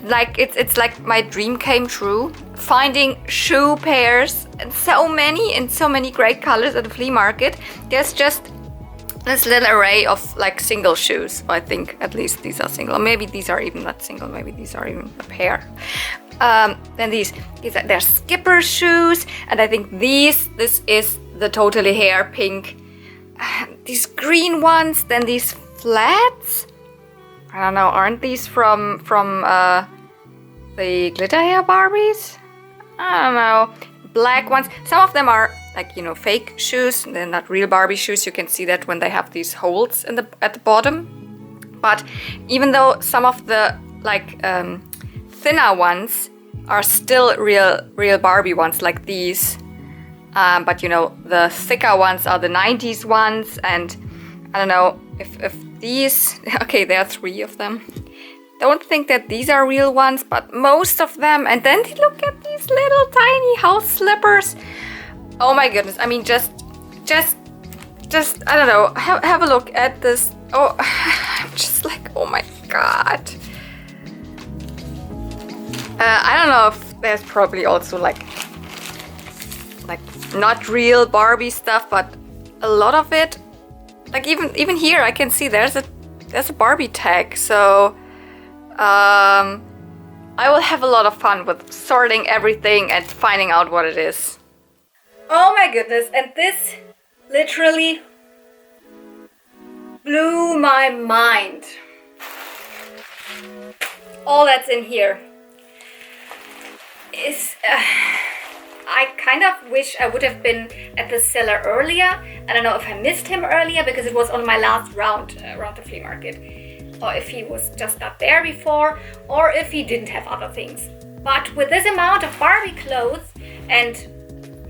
[SPEAKER 4] Like it's like my dream came true, finding shoe pairs and so many great colors at the flea market. There's just this little array of like single shoes. I think at least these are single, or maybe these are even not single, maybe these are even a pair. Then they're skipper shoes, and I think this is the totally hair pink. These green ones, then these flats. I don't know, aren't these from the glitter hair Barbies? I don't know. Black ones. Some of them are like, you know, fake shoes. They're not real Barbie shoes. You can see that when they have these holes at the bottom. But even though some of the like thinner ones are still real Barbie ones, like these. But you know, the thicker ones are the 90s ones, and I don't know if these, okay, there are 3 of them. Don't think that these are real ones, but most of them. And then look at these little tiny house slippers. Oh my goodness, I mean, just I don't know, have a look at this. Oh, I'm just like, oh my god. I don't know if there's probably also like not real Barbie stuff, but a lot of it. Like even here, I can see there's a Barbie tag. So I will have a lot of fun with sorting everything and finding out what it is. Oh my goodness! And this literally blew my mind. All that's in here is. I kind of wish I would have been at the seller earlier. I don't know if I missed him earlier because it was on my last round around the flea market, or if he was just not there before, or if he didn't have other things. But with this amount of Barbie clothes, and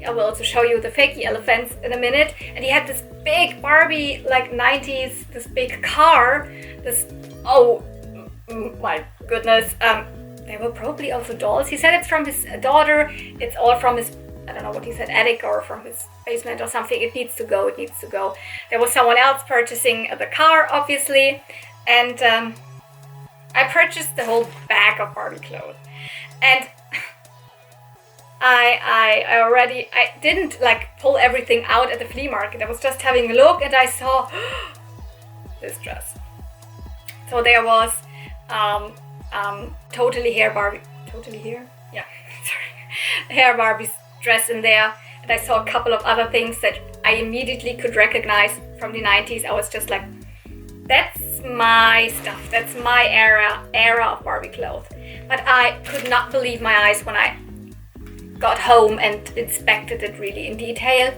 [SPEAKER 4] I will also show you the fakey elephants in a minute, and he had this big Barbie, like 90s, this big car, this, oh my goodness, they were probably also dolls. He said it's from his daughter. It's all from his, I don't know what he said, attic or from his basement or something. It needs to go. It needs to go. There was someone else purchasing the car, obviously. And I purchased the whole bag of Barbie clothes. And I didn't like pull everything out at the flea market. I was just having a look and I saw this dress. So there was totally hair Barbie, totally hair? Yeah, sorry. Hair Barbie's dress in there. And I saw a couple of other things that I immediately could recognize from the 90s. I was just like, that's my stuff. That's my era of Barbie clothes. But I could not believe my eyes when I got home and inspected it really in detail.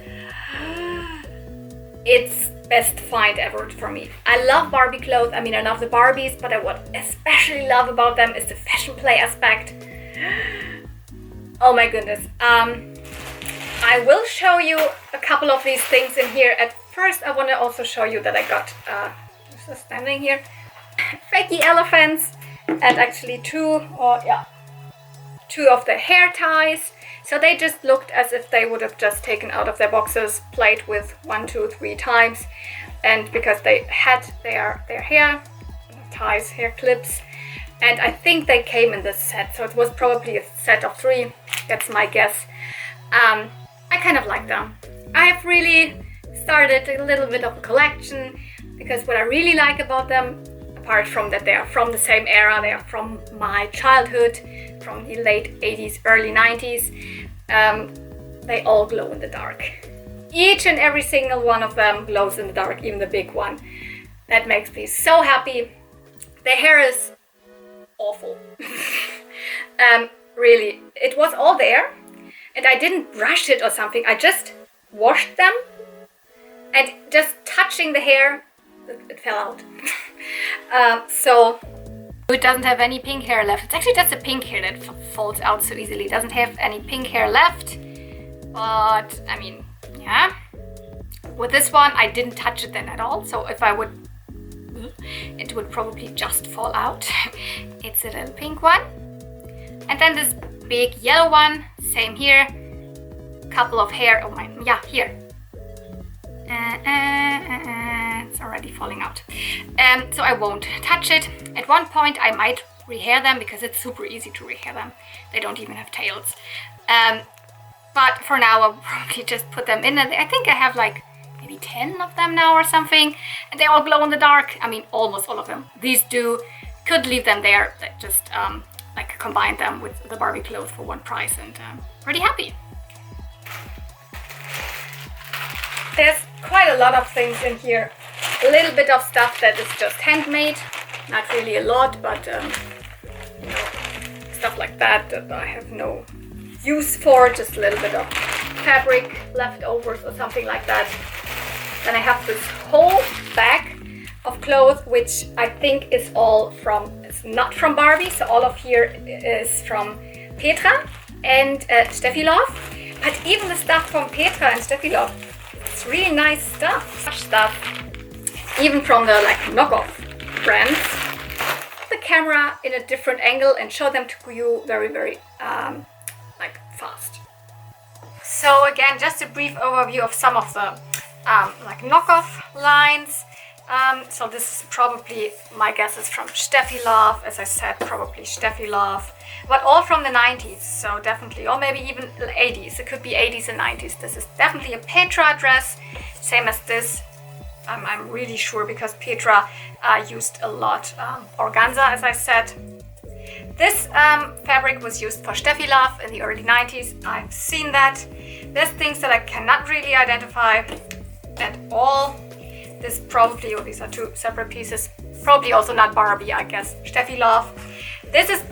[SPEAKER 4] It's best find ever for me. I love Barbie clothes. I mean, I love the Barbies, but what I especially love about them is the fashion play aspect. Oh my goodness. I will show you a couple of these things in here. At first, I want to also show you that I got, just standing here, fakey elephants, and actually two of the hair ties. So they just looked as if they would have just taken out of their boxes, played with 1, 2, 3 times, and because they had their hair ties, hair clips, and I think they came in this set, so it was probably a set of 3. That's my guess. I kind of like them. I have really started a little bit of a collection because what I really like about them, apart from that they are from the same era, they are from my childhood, from the late 80s, early 90s, they all glow in the dark. Each and every single one of them glows in the dark, even the big one. That makes me so happy. Their hair is awful. Really, it was all there, and I didn't brush it or something. I just washed them, and just touching the hair, it fell out. So it doesn't have any pink hair left. It's actually just the pink hair that falls out so easily. It doesn't have any pink hair left, but I mean, yeah,
[SPEAKER 1] With this one, I didn't touch it then at all, so if I would, it would probably just fall out. It's a little pink one. And then this big yellow one, same here. Couple of hair, oh my, yeah, here. It's already falling out. So I won't touch it. At one point I might rehair them because it's super easy to rehair them. They don't even have tails. But for now I'll probably just put them in, and I think I have like maybe 10 of them now or something, and they all glow in the dark. I mean, almost all of them. These do. Could leave them there, just like combine them with the Barbie clothes for one price, and pretty happy. There's quite a lot of things in here. A little bit of stuff that is just handmade. Not really a lot, but you know, stuff like that I have no use for. Just a little bit of fabric leftovers or something like that. Then I have this whole bag of clothes, which I think is all from, it's not from Barbie, so all of here is from Petra and Steffi Love. But even the stuff from Petra and Steffi Love, it's really nice stuff. Even from the like knockoff brands. The camera in a different angle and show them to you very, very like fast. So again, just a brief overview of some of the like knockoff lines. So this is probably, my guess is from Steffi Love, as I said, probably Steffi Love, but all from the 90s, so definitely, or maybe even 80s. It could be 80s and 90s. This is definitely a Petra dress, same as this. I'm really sure because Petra used a lot organza, as I said. This fabric was used for Steffi Love in the early 90s. I've seen that. There's things that I cannot really identify at all. This probably, or these are two separate pieces, probably also not Barbie, I guess, Steffi Love. This is,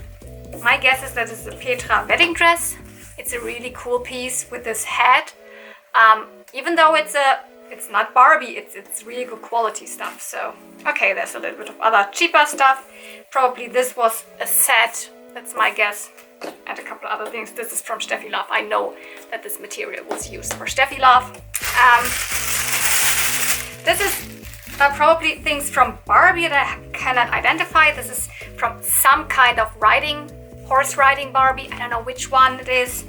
[SPEAKER 1] my guess is that this is a Petra wedding dress. It's a really cool piece with this head. Even though it's not Barbie, it's really good quality stuff. So, okay, there's a little bit of other cheaper stuff. Probably this was a set, that's my guess, and a couple of other things. This is from Steffi Love. I know that this material was used for Steffi Love. This is probably things from Barbie that I cannot identify. This is from some kind of horse riding Barbie. I don't know which one it is.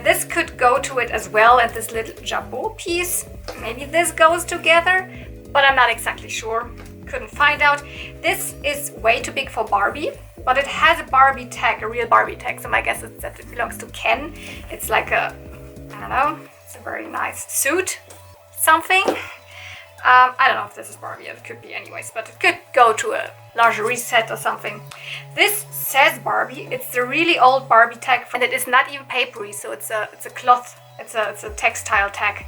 [SPEAKER 1] This could go to it as well, and this little jabot piece. Maybe this goes together, but I'm not exactly sure. Couldn't find out. This is way too big for Barbie, but it has a Barbie tag, a real Barbie tag. So my guess is that it belongs to Ken. It's like a, I don't know, it's a very nice suit, something. I don't know if this is Barbie, it could be anyways, but it could go to a lingerie set or something. This says Barbie. It's the really old Barbie tag, and it is not even papery, so it's a cloth, it's a textile tag.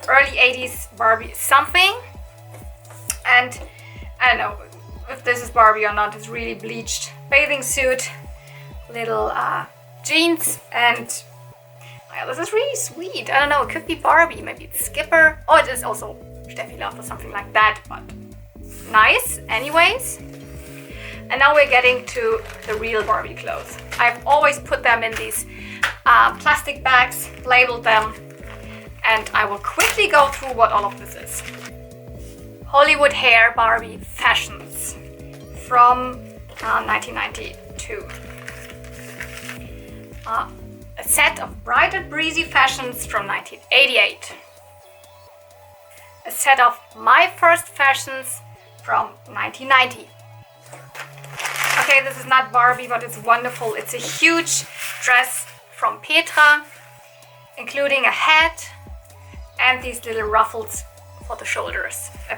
[SPEAKER 1] Early 80s Barbie something. And I don't know if this is Barbie or not. It's really bleached bathing suit, little jeans, and yeah, this is really sweet. I don't know, it could be Barbie, maybe it's Skipper. Oh, it is also Steffi Love or something like that, but nice anyways. And now we're getting to the real Barbie clothes. I've always put them in these plastic bags, labeled them, and I will quickly go through what all of this is. Hollywood Hair Barbie Fashions from 1992. A set of bright and breezy fashions from 1988. A set of My First Fashions from 1990. Okay, this is not Barbie, but it's wonderful. It's a huge dress from Petra, including a hat and these little ruffles for the shoulders. A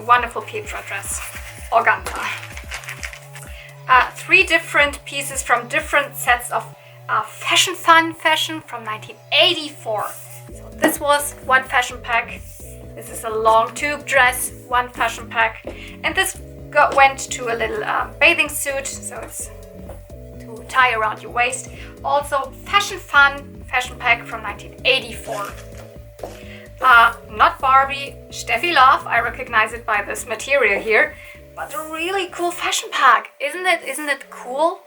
[SPEAKER 1] wonderful Petra dress, organza. 3 different pieces from different sets of fashion from 1984. So this was one fashion pack. This is a long tube dress, one fashion pack, and this went to a little bathing suit, so it's to tie around your waist. Also fashion pack from 1984. Not Barbie, Steffi Love. I recognize it by this material here, but a really cool fashion pack, isn't it cool?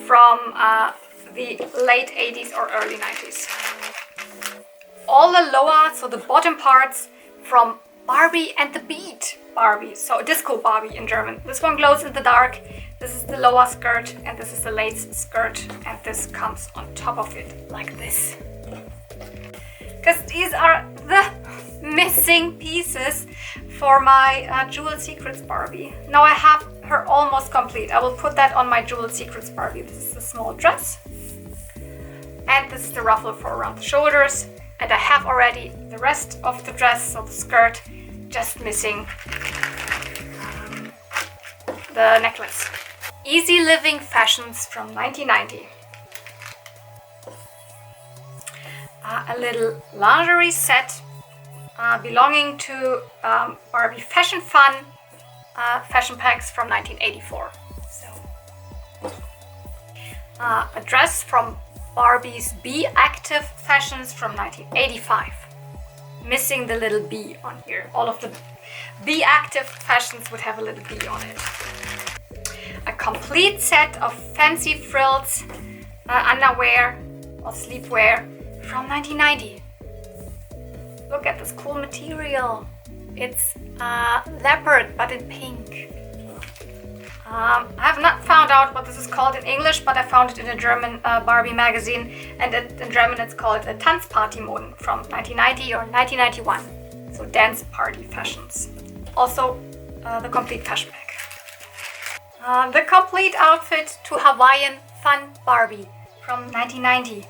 [SPEAKER 1] From the late 80s or early 90s. all the lower, so the bottom parts from Barbie and the Beat Barbie, so Disco Barbie in German. This one glows in the dark. This is the lower skirt and this is the lace skirt, and this comes on top of it like this. Because these are the missing pieces for my Jewel Secrets Barbie. Now I have her almost complete. I will put that on my Jewel Secrets Barbie. This is the small dress. And this is the ruffle for around the shoulders. And I have already the rest of the dress, so the skirt, just missing the necklace. Easy Living Fashions from 1990. A little lingerie set belonging to Barbie Fashion Fun fashion packs from 1984. So, a dress from Barbie's Be Active Fashions from 1985. Missing the little B on here. All of the Be Active fashions would have a little B on it. A complete set of fancy frills, underwear or sleepwear from 1990. Look at this cool material. It's leopard but in pink. I have not found out what this is called in English, but I found it in a German Barbie magazine, and in German it's called a Tanzparty-Moden from 1990 or 1991. So dance party fashions. Also the complete fashion bag. The complete outfit to Hawaiian Fun Barbie from 1990.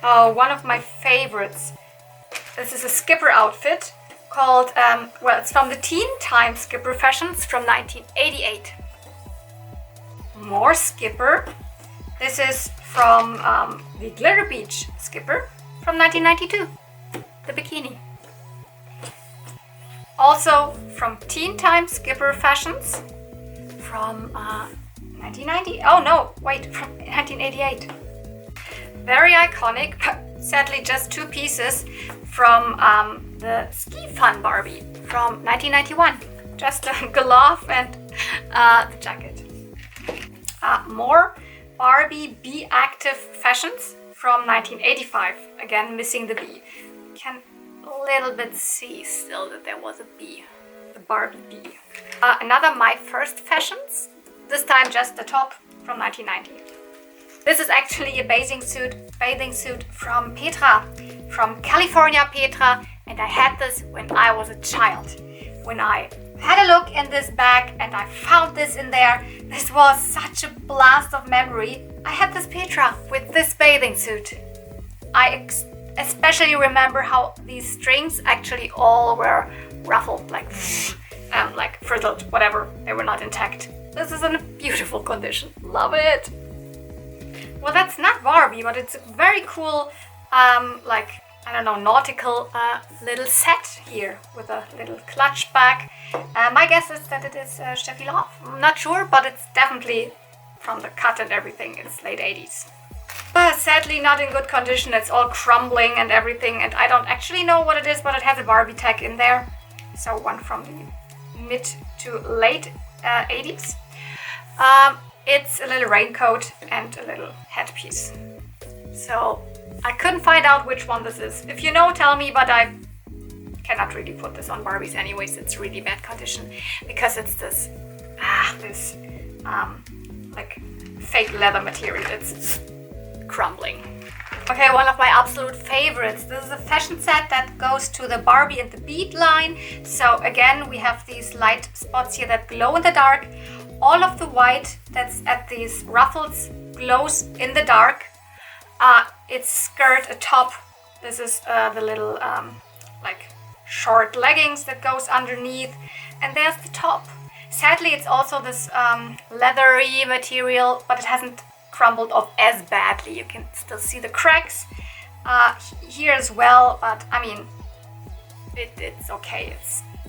[SPEAKER 1] One of my favorites. This is a skipper outfit called, well, it's from the Teen Time Skipper Fashions from 1988. More skipper. This is from the Glitter Beach Skipper from 1992. The bikini. Also from Teen Time Skipper Fashions from 1990. Oh no, wait, from 1988. Very iconic, but sadly just two pieces from the Ski Fun Barbie from 1991. Just a glove and the jacket. More Barbie Be Active Fashions from 1985. Again, missing the B. Can a little bit see still that there was a B. The Barbie B. Another My First Fashions. This time just the top from 1990. This is actually a bathing suit from Petra, from California Petra, and I had this when I was a child. When I had a look in this bag and I found this in there, this was such a blast of memory. I had this Petra with this bathing suit. I especially remember how these strings actually all were ruffled, like frizzled, whatever, they were not intact. This is in a beautiful condition, love it. Well, that's not Barbie, but it's a very cool, I don't know, nautical little set here with a little clutch bag. My guess is that it is Steffi Love. I'm not sure, but it's definitely from the cut and everything. It's late 80s. Sadly not in good condition. It's all crumbling and everything, and I don't actually know what it is, but it has a Barbie tag in there. So one from the mid to late 80s. It's a little raincoat and a little headpiece. So I couldn't find out which one this is. If you know, tell me, but I cannot really put this on Barbies anyways. It's really bad condition because it's this like fake leather material. It's crumbling. Okay, one of my absolute favorites. This is a fashion set that goes to the Barbie and the Beat line. So again, we have these light spots here that glow in the dark. All of the white that's at these ruffles glows in the dark. It's skirt, a top. This is the little like short leggings that goes underneath, and there's the top. Sadly, it's also this leathery material, but it hasn't crumbled off as badly. You can still see the cracks here as well, but I mean, it's okay.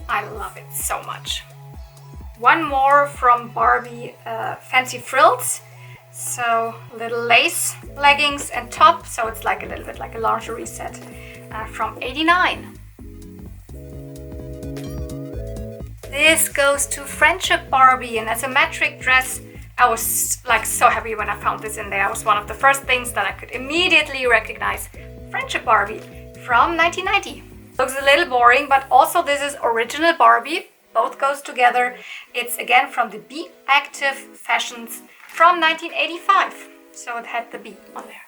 [SPEAKER 1] I love it so much. One more from Barbie Fancy Frills. So little lace leggings and top, so it's like a little bit like a lingerie set from 89. This goes to Friendship Barbie, an asymmetric dress I was like so happy when I found this in there. It was one of the first things that I could immediately recognize. Friendship Barbie from 1990. Looks a little boring, but also this is original Barbie. Both goes together. It's again from the Be Active Fashions from 1985. So it had the B on there.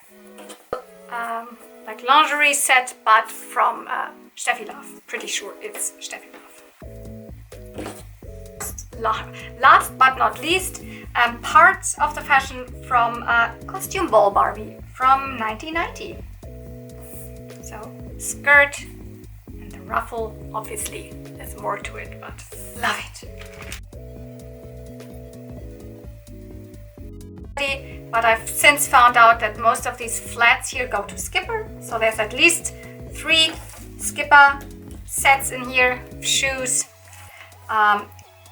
[SPEAKER 1] Like lingerie set, but from Steffi Love. Pretty sure it's Steffi Love. Last but not least, parts of the fashion from Costume Ball Barbie from 1990. So skirt and the ruffle, obviously there's more to it, but love it. But I've since found out that most of these flats here go to Skipper, so there's at least 3 Skipper sets in here, shoes.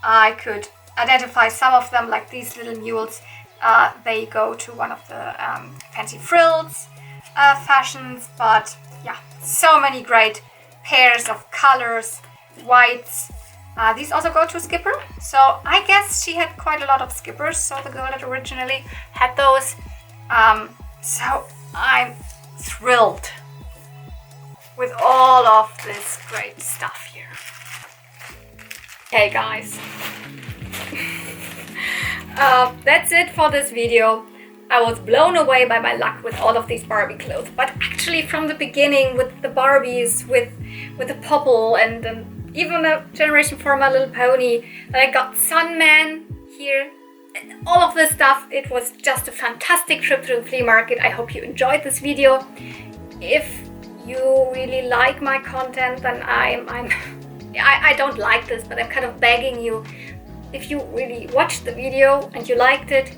[SPEAKER 1] I could identify some of them, like these little mules. They go to one of the fancy frills fashions, but yeah, so many great pairs of colors, whites. These also go to Skipper, so I guess she had quite a lot of Skippers, so the girl that originally had those. So I'm thrilled with all of this great stuff here. Hey guys, that's it for this video. I was blown away by my luck with all of these Barbie clothes, but actually from the beginning with the Barbies, with the Popple and even a Generation 4 My Little Pony, and I got Sun-Man here, and all of this stuff, it was just a fantastic trip through the flea market. I hope you enjoyed this video. If you really like my content, then I don't like this, but I'm kind of begging you, if you really watched the video and you liked it,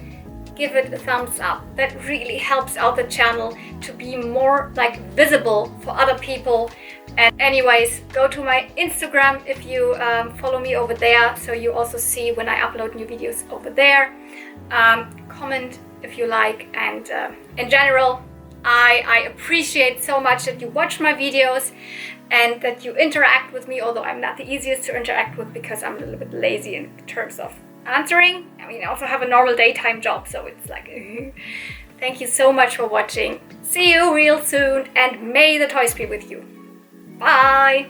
[SPEAKER 1] give it a thumbs up. That really helps out the channel to be more like visible for other people. And anyways, go to my Instagram if you follow me over there, so you also see when I upload new videos over there. Comment if you like, and in general, I appreciate so much that you watch my videos and that you interact with me, although I'm not the easiest to interact with because I'm a little bit lazy in terms of answering. I mean, I also have a normal daytime job, so it's like thank you so much for watching. See you real soon, and may the toys be with you. Bye!